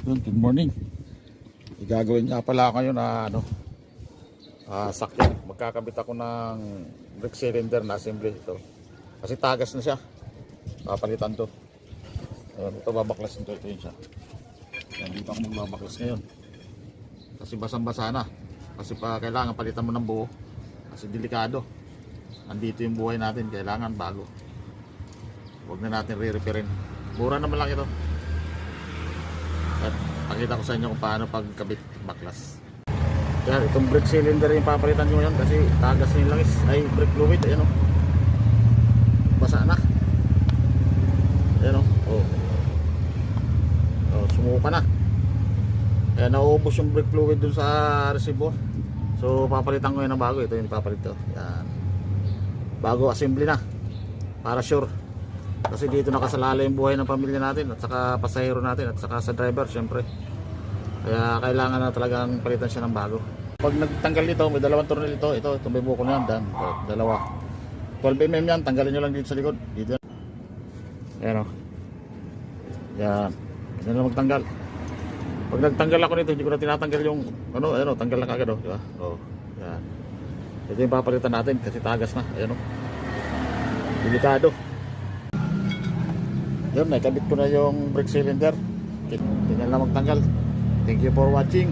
Good morning. Igagawin nga pala kayo na sakyan. Magkakabit ako ng brake cylinder na assembly ito. Kasi tagas na siya. Papalitan to. Ayun, ito babaklas nito. Ito yun siya. Yan, dito ako magbabaklas ngayon. Kasi basang-basa na. Kasi pa kailangan palitan mo ng buo. Kasi delikado. Andito yung buhay natin. Kailangan bago. Huwag na natin re-repairin. Mura naman lang ito. At pakita ko sa inyo kung paano pagkabit baklas. Yan, itong brake cylinder yung papalitan nyo ngayon kasi tagas na yung langis. Ay, brake fluid. Ayan o. Basa na. Ayan o. Sumuka na. Ayan, nauubos yung brake fluid dun sa reservoir. So, papalitan ko yun ng bago. Ito yung papalit ko. Yan. Bago assembly na. Para sure. Kasi dito nakasalala yung buhay ng pamilya natin at saka pasahero natin at saka sa driver syempre. Kaya kailangan na talagang palitan siya ng bago. Pag nagtanggal nito, may dalawang tornil ito. Ito may buko na yan. Dalawa. 12mm yan. Tanggalin nyo lang dito sa likod. Dito yan. Ayan o. Yan. Yan lang magtanggal. Pag nagtanggal ako nito, hindi ko na tinatanggal yung ayan o. Tanggal na kagad o. Diba? Yan. Ito yung papalitan natin kasi tagas na. Ayan o. Delikado. Yun, nakabit ko na yung brake cylinder. Tingnan lang magtanggal. Thank you for watching.